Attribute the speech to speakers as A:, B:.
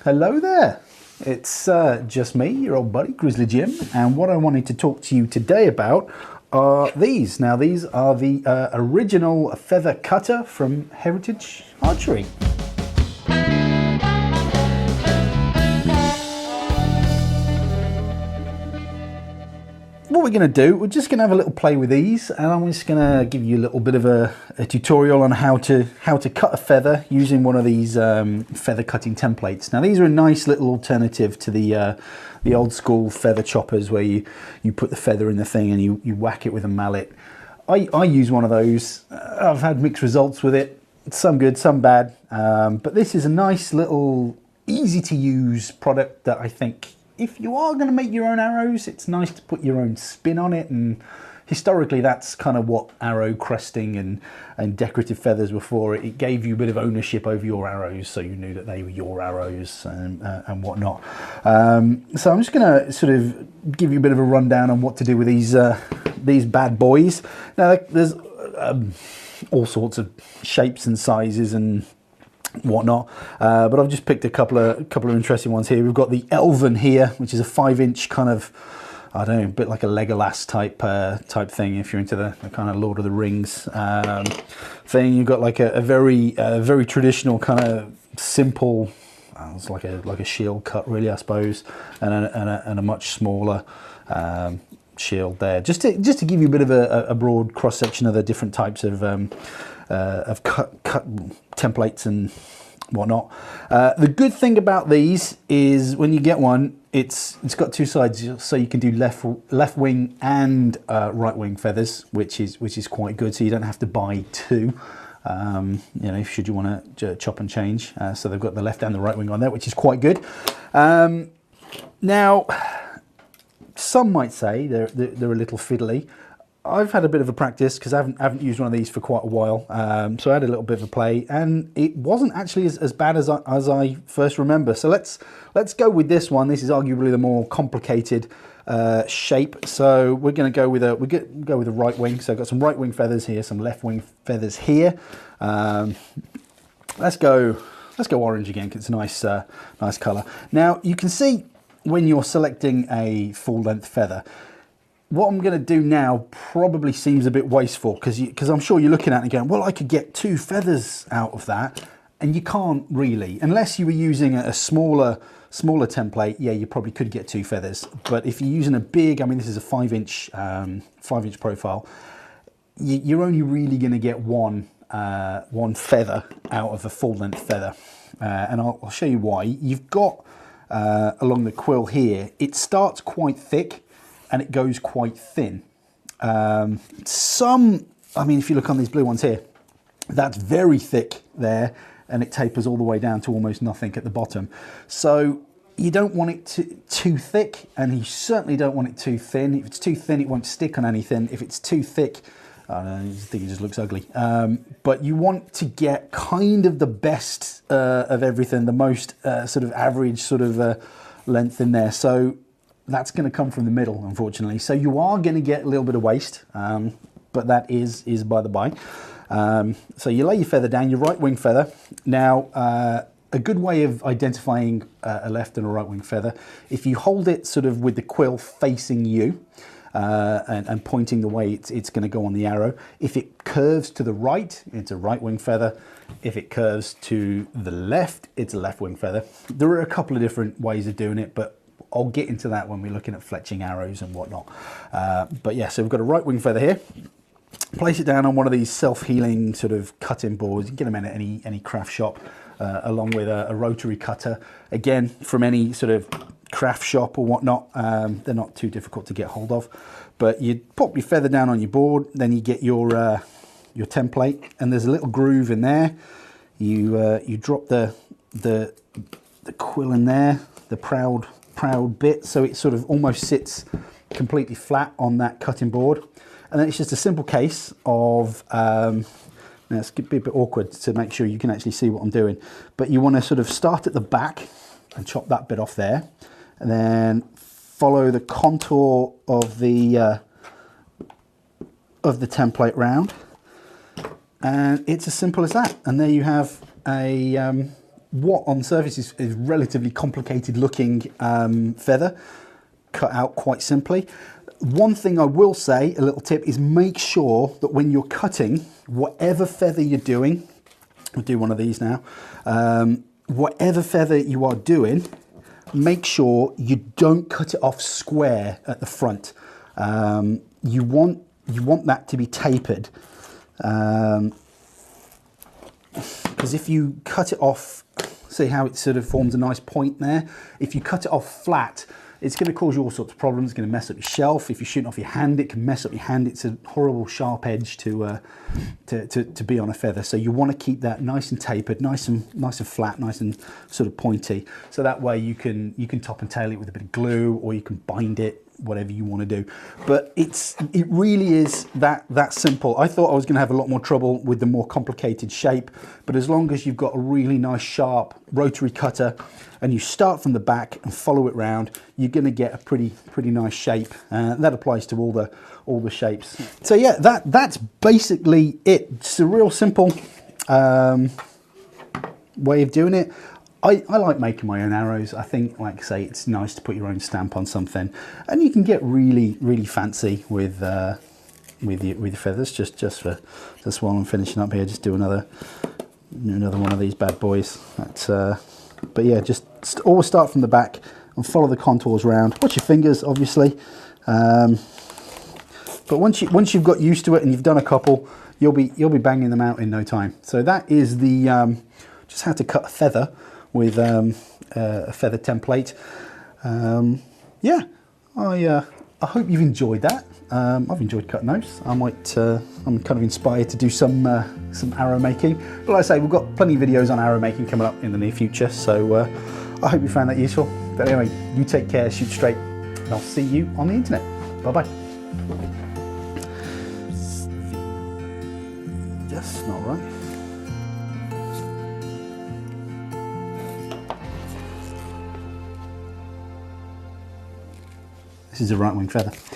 A: Hello there, it's just me, your old buddy Grizzly Jim, and what I wanted to talk to you today about are these. Now these are the original feather cutter from Heritage Archery. What we're going to do, we're just going to have a little play with these, and I'm just going to give you a little bit of a tutorial on how to cut a feather using one of these feather cutting templates. Now these are a nice little alternative to the old school feather choppers where you put the feather in the thing and you whack it with a mallet. I use one of those. I've had mixed results with it, some good, some bad, but this is a nice little easy to use product that I think, if you are going to make your own arrows, it's nice to put your own spin on it, and historically that's kind of what arrow cresting and decorative feathers were for. It gave you a bit of ownership over your arrows, so you knew that they were your arrows and whatnot. So I'm just going to sort of give you a bit of a rundown on what to do with these bad boys. Now there's all sorts of shapes and sizes and whatnot, but I've just picked a couple of interesting ones here. We've got the Elven here, which is a 5-inch kind of, I don't know, a bit like a Legolas type thing. If you're into the kind of Lord of the Rings thing, you've got like a very traditional kind of simple. It's like a shield cut, really, I suppose, and a much smaller shield there, just to give you a bit of a broad cross section of the different types of cut templates and whatnot. The good thing about these is when you get one, it's got two sides, so you can do left wing and right wing feathers, which is quite good. So you don't have to buy two. You know, should you want to chop and change. So they've got the left and the right wing on there, which is quite good. Now, some might say they're a little fiddly. I've had a bit of a practice because I haven't used one of these for quite a while, so I had a little bit of a play, and it wasn't actually as bad as I first remember. So let's go with this one. This is arguably the more complicated shape. So we're going to go with a right wing. So I've got some right wing feathers here, some left wing feathers here. Let's go orange again because it's a nice colour. Now you can see when you're selecting a full length feather, what I'm going to do now probably seems a bit wasteful because I'm sure you're looking at it and going, well, I could get 2 feathers out of that, and you can't really, unless you were using a smaller template. Yeah, you probably could get 2 feathers, but if you're using a big, I mean, this is a 5-inch profile, you're only really going to get one feather out of a full length feather, and I'll show you why. You've got along the quill here, it starts quite thick and it goes quite thin. I mean, if you look on these blue ones here, that's very thick there, and it tapers all the way down to almost nothing at the bottom. So you don't want it too thick, and you certainly don't want it too thin. If it's too thin, it won't stick on anything. If it's too thick, I think it just looks ugly. But you want to get kind of the best of everything, the most sort of average sort of length in there. So that's going to come from the middle, unfortunately. So you are going to get a little bit of waste, but that is by the by. So you lay your feather down, your right wing feather. Now, a good way of identifying a left and a right wing feather, if you hold it sort of with the quill facing you and pointing the way it's going to go on the arrow. If it curves to the right, it's a right wing feather. If it curves to the left, it's a left wing feather. There are a couple of different ways of doing it, but I'll get into that when we're looking at fletching arrows and whatnot. But yeah, so we've got a right wing feather here. Place it down on one of these self-healing sort of cutting boards. You can get them in any craft shop, along with a rotary cutter. Again, from any sort of craft shop or whatnot, they're not too difficult to get hold of. But you pop your feather down on your board, then you get your template, and there's a little groove in there. You drop the quill in there, the proud bit, so it sort of almost sits completely flat on that cutting board. And then it's just a simple case of, now it's going to be a bit awkward to make sure you can actually see what I'm doing, but you want to sort of start at the back and chop that bit off there, and then follow the contour of the template round, and it's as simple as that. And there you have a what on the surface is relatively complicated looking feather, cut out quite simply. One thing I will say, a little tip, is make sure that when you're cutting, whatever feather you're doing, I'll do one of these now, whatever feather you are doing, make sure you don't cut it off square at the front. You want that to be tapered, because if you cut it off, see how it sort of forms a nice point there? If you cut it off flat, it's going to cause you all sorts of problems. It's going to mess up your shelf. If you're shooting off your hand, it can mess up your hand. It's a horrible sharp edge to be on a feather. So you want to keep that nice and tapered, nice and flat, nice and sort of pointy. So that way you can top and tail it with a bit of glue, or you can bind it, whatever you want to do. But it really is that simple. I thought I was going to have a lot more trouble with the more complicated shape, but as long as you've got a really nice sharp rotary cutter and you start from the back and follow it round, you're going to get a pretty nice shape. That applies to all the shapes. So yeah, that's basically it. It's a real simple way of doing it. I like making my own arrows. I think, like I say, it's nice to put your own stamp on something, and you can get really fancy with your feathers. Just while I'm finishing up here, just do another one of these bad boys. But yeah, just always start from the back and follow the contours round. Watch your fingers, obviously. But once you've got used to it and you've done a couple, you'll be banging them out in no time. So that is the just how to cut a feather with a feather template. Yeah, I hope you've enjoyed that. I've enjoyed cutting those. I'm kind of inspired to do some arrow making. But like I say, we've got plenty of videos on arrow making coming up in the near future. So I hope you found that useful. But anyway, you take care, shoot straight, and I'll see you on the internet. Bye-bye. That's not right. This is a right wing feather.